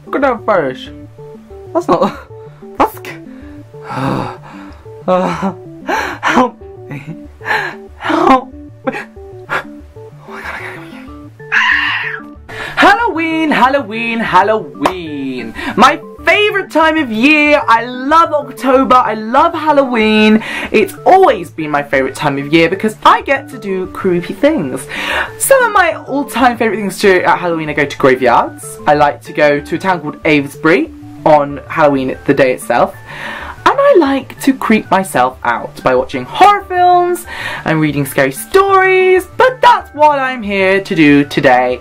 Look at that face. That's not... That's... help me. Help me. Oh my god, Halloween, Halloween, Halloween. My favourite time of year. I love October. I love Halloween. It's always been my favourite time of year because I get to do creepy things. Some of my all-time favourite things to do at Halloween are go to graveyards. I like to go to a town called Avesbury on Halloween, the day itself. And I like to creep myself out by watching horror films and reading scary stories. But that's what I'm here to do today.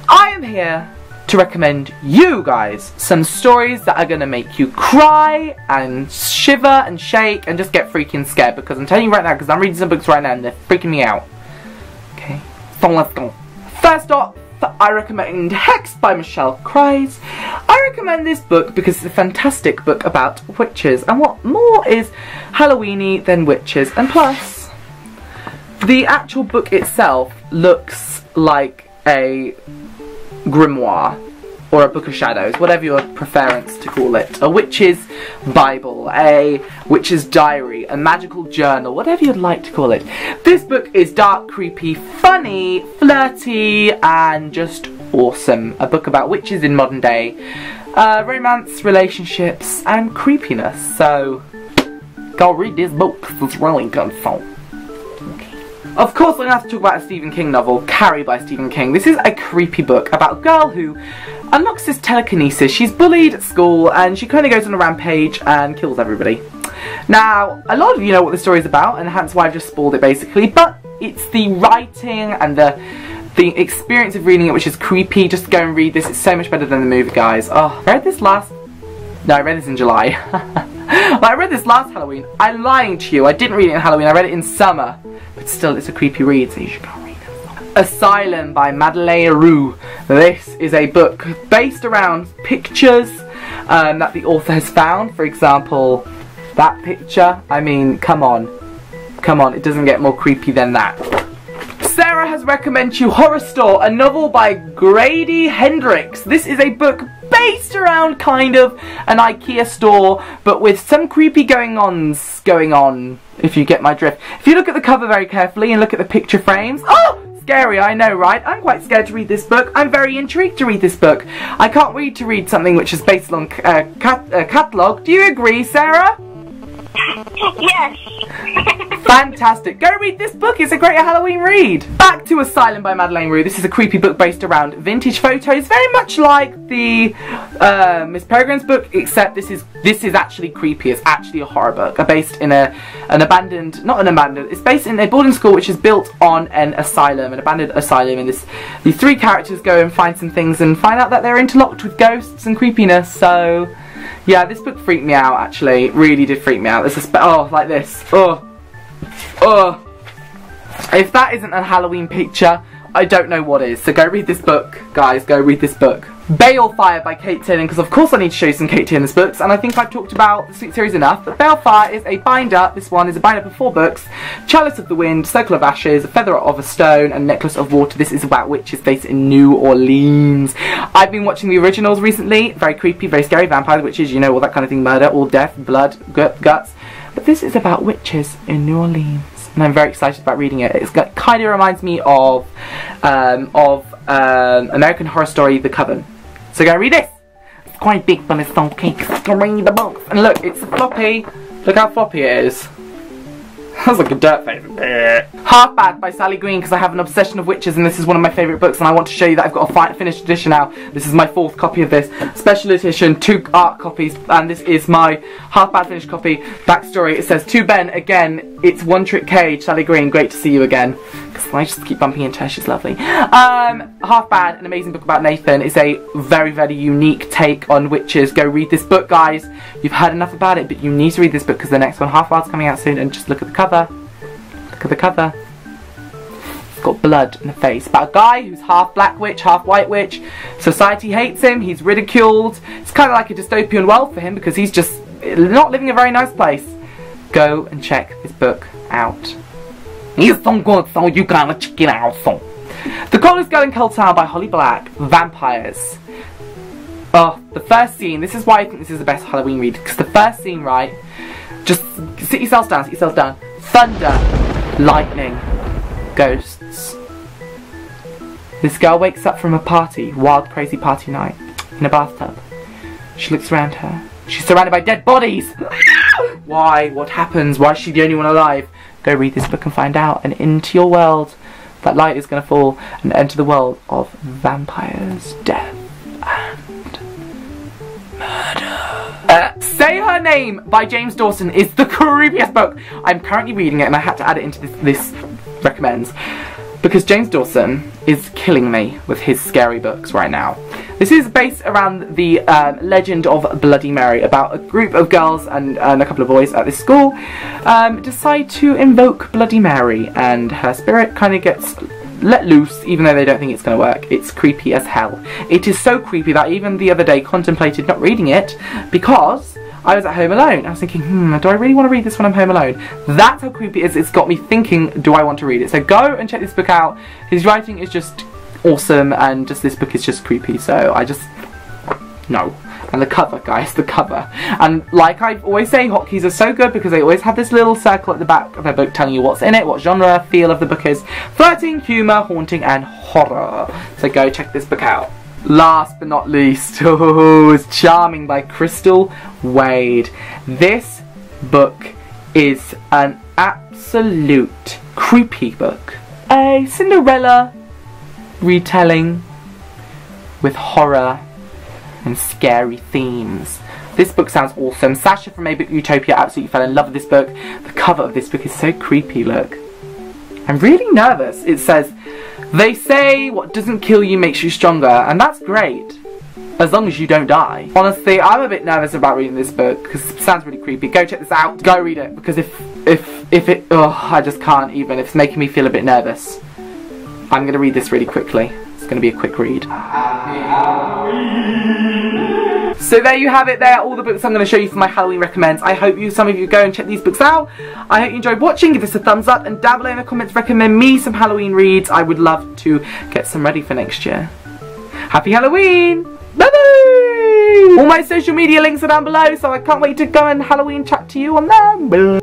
I am here to recommend you guys some stories that are going to make you cry and shiver and shake and just get freaking scared, because I'm telling you right now, because I'm reading some books right now and they're freaking me out. Okay, so let's go. First off, I recommend Hexed by Michelle Cries. I recommend this book because it's a fantastic book about witches, and what more is Halloweeny than witches, and plus the actual book itself looks like a grimoire or a book of shadows, whatever your preference to call it. A witch's bible, a witch's diary, a magical journal, whatever you'd like to call it. This book is dark, creepy, funny, flirty, and just awesome. A book about witches in modern day, romance, relationships, and creepiness. So go read this book, it's really good fun. Of course, I'm going to have to talk about a Stephen King novel, Carrie by Stephen King. This is a creepy book about a girl who unlocks this telekinesis. She's bullied at school and she kind of goes on a rampage and kills everybody. Now, a lot of you know what the story is about, and hence why I've just spoiled it basically, but it's the writing and the experience of reading it which is creepy. Just go and read this, it's so much better than the movie, guys. Oh, I read this in July. Well, I read this last Halloween. I'm lying to you, I didn't read it in Halloween, I read it in summer. But still, it's a creepy read, so you should go read it. Asylum by Madeleine Roux. This is a book based around pictures that the author has found. For example, that picture. I mean, come on. Come on, it doesn't get more creepy than that. Sarah has recommended you Horror Store, a novel by Grady Hendrix. This is a book based around kind of an IKEA store, but with some creepy going on, if you get my drift. If you look at the cover very carefully and look at the picture frames, oh! Scary, I know, right? I'm quite scared to read this book. I'm very intrigued to read this book. I can't wait to read something which is based on catalogue. Do you agree, Sarah? Yes. Fantastic. Go read this book. It's a great Halloween read. Back to Asylum by Madeleine Roux. This is a creepy book based around vintage photos, very much like the Miss Peregrine's book, except this is actually creepy. It's actually a horror book. Based in it's based in a boarding school which is built on an asylum, an abandoned asylum, and these three characters go and find some things and find out that they're interlocked with ghosts and creepiness. So yeah, this book freaked me out, actually. It really did freak me out. There's like this. Oh. If that isn't a Halloween picture, I don't know what is. So go read this book, guys. Go read this book. Balefire by Kate Tiernan, because of course I need to show you some Kate Tiernan's books, and I think I've talked about the series enough. But Balefire is a binder. This one is a binder of 4 books. Chalice of the Wind, Circle of Ashes, Feather of a Stone, and Necklace of Water. This is about witches based in New Orleans. I've been watching the originals recently. Very creepy, very scary. Vampires, witches, you know, all that kind of thing. Murder, all death, blood, guts. But this is about witches in New Orleans, and I'm very excited about reading it. It kind of reminds me of American Horror Story, The Coven. So go read this. It's quite big, but it's okay. Go read the book. And look, it's a floppy. Look how floppy it is. That's like a dirt face. Half Bad by Sally Green, because I have an obsession of witches and this is one of my favourite books, and I want to show you that I've got a finished edition now. This is my 4th copy of this. Special edition, 2 art copies, and this is my Half Bad finished copy. Backstory, it says, to Ben, again, it's One Trick Cage, Sally Green, great to see you again. Because I just keep bumping into her, she's lovely. Half Bad, an amazing book about Nathan. It's a very, very unique take on witches. Go read this book, guys. You've heard enough about it, but you need to read this book because the next one, Half Bad's coming out soon, and just look at the cover. Look at the cover. It's got blood in the face. About a guy who's half black witch, half white witch. Society hates him. He's ridiculed. It's kind of like a dystopian world for him because he's just not living a very nice place. Go and check this book out. It's so good, so you gotta check it out. So. The Coldest Girl in Cold Town by Holly Black. Vampires. Oh, the first scene. This is why I think this is the best Halloween read. Because the first scene, right? Just sit yourselves down, sit yourselves down. Thunder. Lightning. Ghosts. This girl wakes up from a party. Wild, crazy party night. In a bathtub. She looks around her. She's surrounded by dead bodies! Why? What happens? Why is she the only one alive? Go read this book and find out. And into your world, that light is going to fall and enter the world of vampires, death, and murder. Say Her Name by James Dawson is the creepiest book. I'm currently reading it and I had to add it into this recommends. Because James Dawson is killing me with his scary books right now. This is based around the legend of Bloody Mary, about a group of girls and a couple of boys at this school decide to invoke Bloody Mary, and her spirit kind of gets let loose, even though they don't think it's going to work. It's creepy as hell. It is so creepy that even the other day contemplated not reading it because I was at home alone. I was thinking, do I really want to read this when I'm home alone? That's how creepy it is. It's got me thinking, do I want to read it? So go and check this book out. His writing is just awesome, and just this book is just creepy, so I just no. And the cover, guys, the cover. And like I always say, hotkeys are so good because they always have this little circle at the back of their book telling you what's in it, what genre, feel of the book is. Flirting, humour, haunting, and horror. So go check this book out. Last but not least, is Charming by Crystal Wade. This book is an absolute creepy book. A Cinderella retelling with horror and scary themes. This book sounds awesome. Sasha from A Book Utopia absolutely fell in love with this book. The cover of this book is so creepy, look. I'm really nervous. It says, "They say what doesn't kill you makes you stronger," and that's great. As long as you don't die. Honestly, I'm a bit nervous about reading this book because it sounds really creepy. Go check this out. Go read it, because if it, I just can't even. If it's making me feel a bit nervous. I'm going to read this really quickly. It's going to be a quick read. So there you have it. There are all the books I'm going to show you for my Halloween recommends. I hope some of you go and check these books out. I hope you enjoyed watching. Give this a thumbs up and down below in the comments recommend me some Halloween reads. I would love to get some ready for next year. Happy Halloween! Bye bye! All my social media links are down below, so I can't wait to go and Halloween chat to you on them.